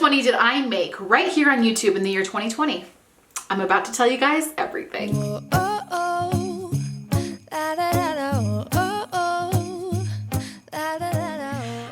money did I make right here on YouTube in the year 2020? I'm about to tell you guys everything.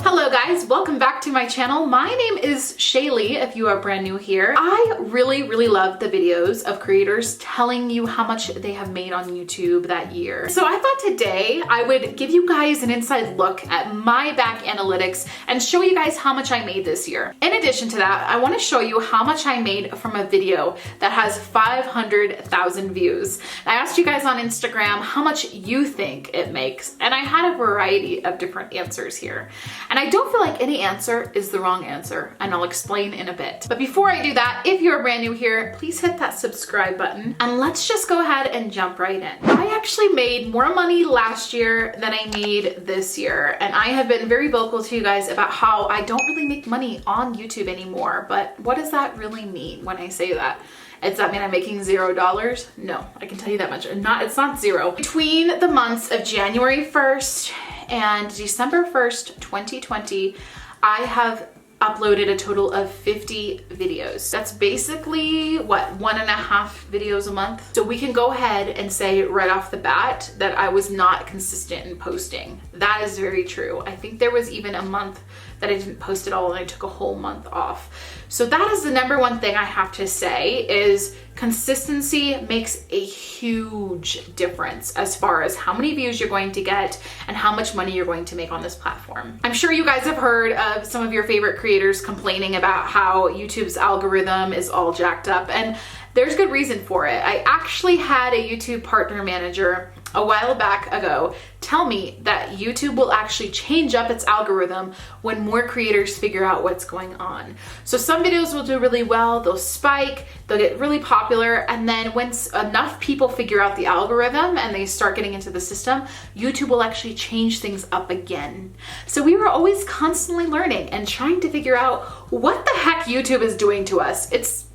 Hello guys, welcome back to my channel. My name is Shaylee if you are brand new here. I really love the videos of creators telling you how much they have made on YouTube that year. So I thought today I would give you guys an inside look at my back analytics and show you guys how much I made this year. In addition to that, I want to show you how much I made from a video that has 500,000 views. I asked you guys on Instagram how much you think it makes, and I had a variety of different answers here. And I don't feel like any answer is the wrong answer, and I'll explain in a bit. But before I do that, if you're brand new here, please hit that subscribe button and let's just go ahead and jump right in. I actually made more money last year than I made this year, and I have been very vocal to you guys about how I don't really make money on YouTube anymore. But what does that really mean when I say that? Does that mean I'm making $0? No, I can tell you that much. It's not zero. Between the months of January 1st and December 1st, 2020, I have uploaded a total of 50 videos. That's basically, what, 1.5 videos a month? So we can go ahead and say right off the bat that I was not consistent in posting. That is very true. I think there was even a month that I didn't post at all and I took a whole month off. So that is the number one thing I have to say is consistency makes a huge difference as far as how many views you're going to get and how much money you're going to make on this platform. I'm sure you guys have heard of some of your favorite creators complaining about how YouTube's algorithm is all jacked up, and there's good reason for it. I actually had a YouTube partner manager a while back ago tell me that YouTube will actually change up its algorithm when more creators figure out what's going on. So some videos will do really well, they'll spike, they'll get really popular, and then once enough people figure out the algorithm and they start getting into the system, YouTube will actually change things up again. So we were always constantly learning and trying to figure out what the heck YouTube is doing to us. It's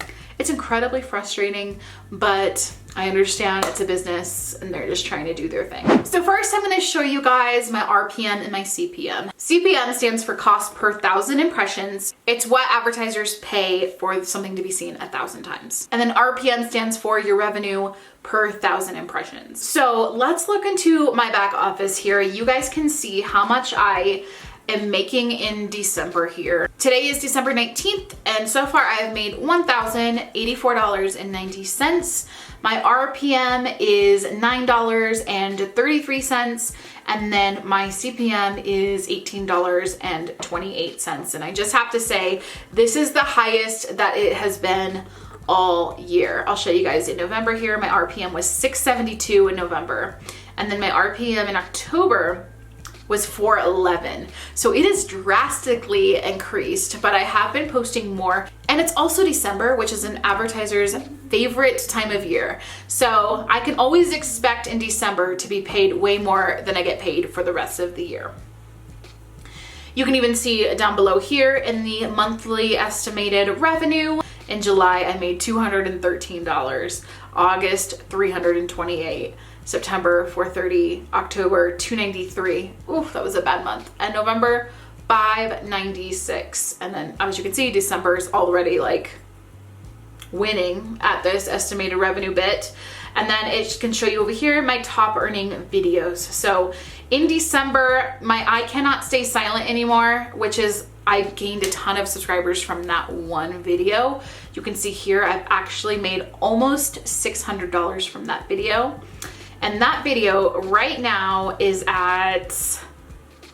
incredibly frustrating, but I understand it's a business and they're just trying to do their thing. So first I'm gonna show you guys my RPM and my CPM. CPM stands for cost per 1,000 impressions. It's what advertisers pay for something to be seen 1,000 times. And then RPM stands for your revenue per 1,000 impressions. So let's look into my back office here. You guys can see how much I am making in December here. Today is December 19th, and so far I have made $1,084.90. My RPM is $9.33, and then my CPM is $18.28. And I just have to say, this is the highest that it has been all year. I'll show you guys in November here. My RPM was 672 in November, and then my RPM in October was 411. So it is drastically increased, but I have been posting more. And it's also December, which is an advertiser's favorite time of year. So I can always expect in December to be paid way more than I get paid for the rest of the year. You can even see down below here in the monthly estimated revenue. In July, I made $213. August, $328. September, $430, October, $293. Oof, that was a bad month. And November, $596. And then as you can see, December is already like winning at this estimated revenue bit. And then it can show you over here my top earning videos. So in December, my I Cannot Stay Silent Anymore, which is I gained a ton of subscribers from that one video. You can see here I've actually made almost $600 from that video. And that video right now is at,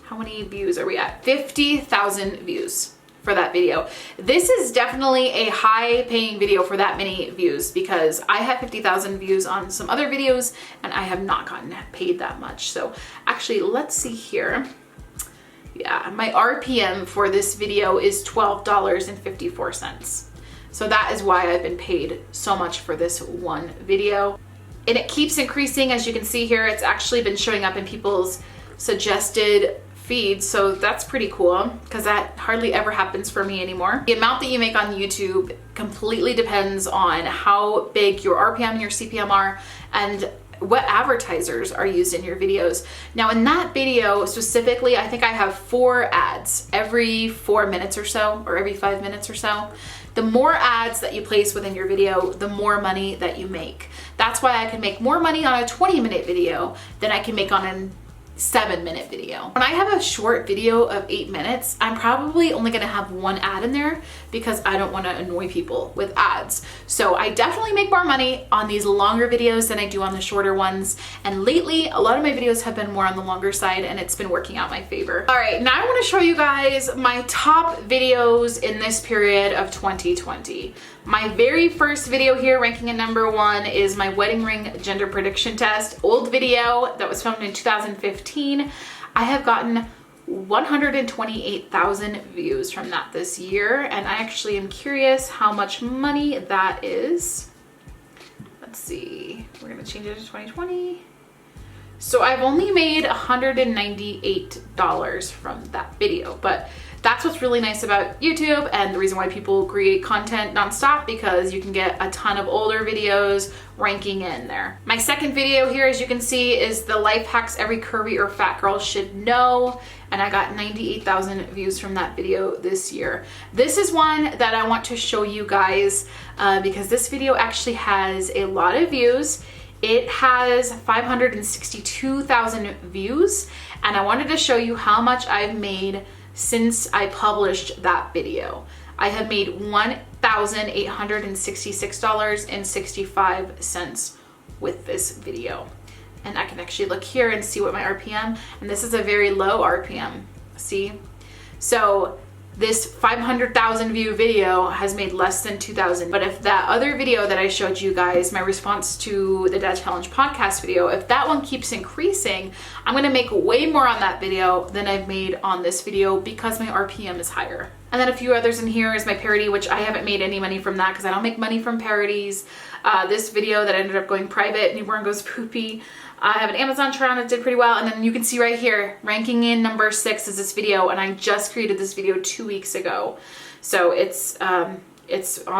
how many views are we at? 50,000 views for that video. This is definitely a high paying video for that many views because I have 50,000 views on some other videos and I have not gotten paid that much. So actually, let's see here. Yeah, my RPM for this video is $12.54. So that is why I've been paid so much for this one video. And it keeps increasing. As you can see here, it's actually been showing up in people's suggested feeds. So that's pretty cool because that hardly ever happens for me anymore. The amount that you make on YouTube completely depends on how big your RPM and your CPM are and what advertisers are used in your videos. Now in that video specifically, I think I have 4 ads every 4 minutes or so, or every 5 minutes or so. The more ads that you place within your video, the more money that you make. That's why I can make more money on a 20-minute video than I can make on a 7-minute video. When I have a short video of 8 minutes, I'm probably only gonna have 1 ad in there because I don't wanna annoy people with ads. So I definitely make more money on these longer videos than I do on the shorter ones. And lately, a lot of my videos have been more on the longer side and it's been working out my favor. All right, now I wanna show you guys my top videos in this period of 2020. My very first video here, ranking at number 1, is my wedding ring gender prediction test. Old video that was filmed in 2015. I have gotten 128,000 views from that this year, and I actually am curious how much money that is. Let's see, we're gonna change it to 2020. So I've only made $198 from that video, but that's what's really nice about YouTube and the reason why people create content nonstop, because you can get a ton of older videos ranking in there. My second video here, as you can see, is the life hacks every curvy or fat girl should know, and I got 98,000 views from that video this year. This is one that I want to show you guys because this video actually has a lot of views. It has 562,000 views, and I wanted to show you how much I've made since I published that video. I have made $1,866.65 with this video. And I can actually look here and see what my RPM, and this is a very low RPM, see? So this 500,000 view video has made less than 2,000. But if that other video that I showed you guys, my response to the Dad Challenge podcast video, if that one keeps increasing, I'm gonna make way more on that video than I've made on this video because my RPM is higher. And then a few others in here is my parody, which I haven't made any money from that because I don't make money from parodies. This video that ended up going private, Newborn Goes Poopy. I have an Amazon try on that did pretty well. And then you can see right here, ranking in number 6 is this video. And I just created this video 2 weeks ago. So it's on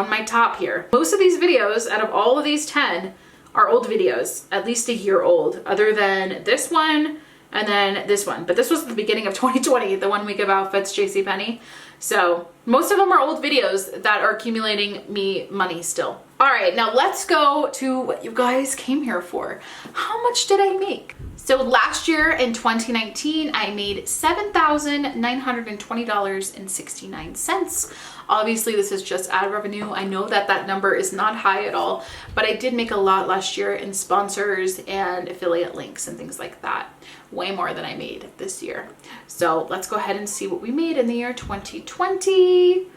my top here. Most of these videos, out of all of these 10, are old videos, at least a year old, other than this one and then this one. But this was the beginning of 2020, the 1 week of outfits, JCPenney. So most of them are old videos that are accumulating me money still. All right, now let's go to what you guys came here for. How much did I make? So last year in 2019, I made $7,920.69. Obviously, this is just ad revenue. I know that that number is not high at all, but I did make a lot last year in sponsors and affiliate links and things like that. Way more than I made this year. So let's go ahead and see what we made in the year 2020.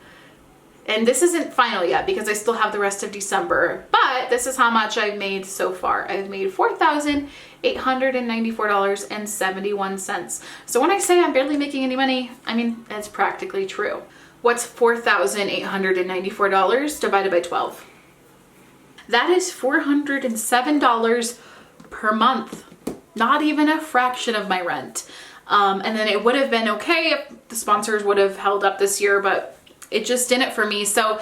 And this isn't final yet because I still have the rest of December, but this is how much I've made so far. I've made $4,894.71. So when I say I'm barely making any money, I mean, that's practically true. What's $4,894 divided by 12? That is $407 per month. Not even a fraction of my rent. And then it would have been okay if the sponsors would have held up this year, but it just didn't for me. So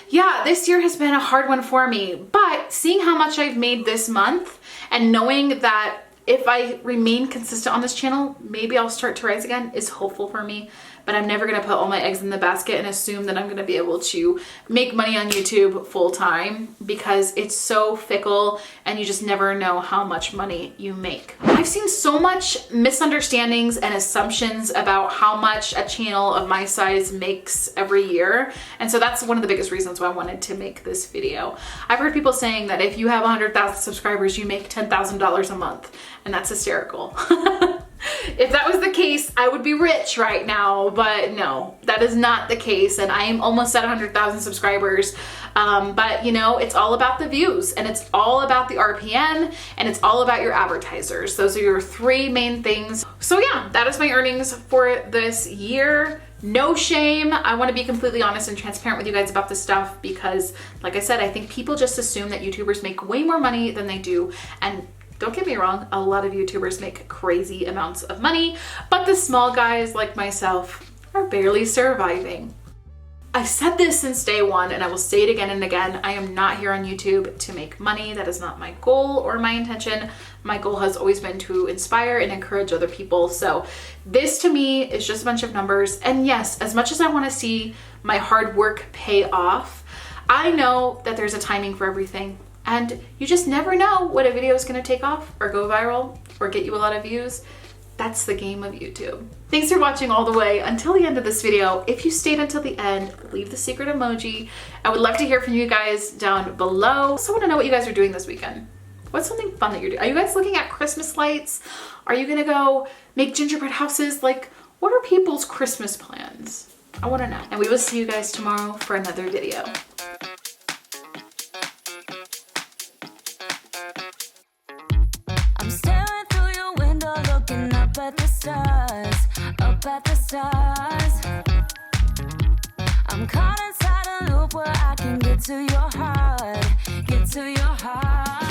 yeah, this year has been a hard one for me, but seeing how much I've made this month and knowing that if I remain consistent on this channel, maybe I'll start to rise again is hopeful for me. But I'm never gonna put all my eggs in the basket and assume that I'm gonna be able to make money on YouTube full time because it's so fickle and you just never know how much money you make. I've seen so much misunderstandings and assumptions about how much a channel of my size makes every year. And so that's one of the biggest reasons why I wanted to make this video. I've heard people saying that if you have 100,000 subscribers, you make $10,000 a month, and that's hysterical. If that was the case, I would be rich right now, but no, that is not the case. And I am almost at 100,000 subscribers. But you know, it's all about the views and it's all about the RPM and it's all about your advertisers. Those are your 3 main things. So yeah, that is my earnings for this year. No shame. I want to be completely honest and transparent with you guys about this stuff because, like I said, I think people just assume that YouTubers make way more money than they do. And don't get me wrong, a lot of YouTubers make crazy amounts of money, but the small guys like myself are barely surviving. I've said this since day one, and I will say it again and again. I am not here on YouTube to make money. That is not my goal or my intention. My goal has always been to inspire and encourage other people. So this to me is just a bunch of numbers. And yes, as much as I want to see my hard work pay off, I know that there's a timing for everything. And you just never know what a video is going to take off or go viral or get you a lot of views. That's the game of YouTube. Thanks for watching all the way until the end of this video. If you stayed until the end, leave the secret emoji. I would love to hear from you guys down below. I also want to know what you guys are doing this weekend. What's something fun that you're doing? Are you guys looking at Christmas lights? Are you gonna go make gingerbread houses? Like, what are people's Christmas plans? I want to know. And we will see you guys tomorrow for another video. Up at the stars, up at the stars. I'm caught inside a loop where I can get to your heart, get to your heart.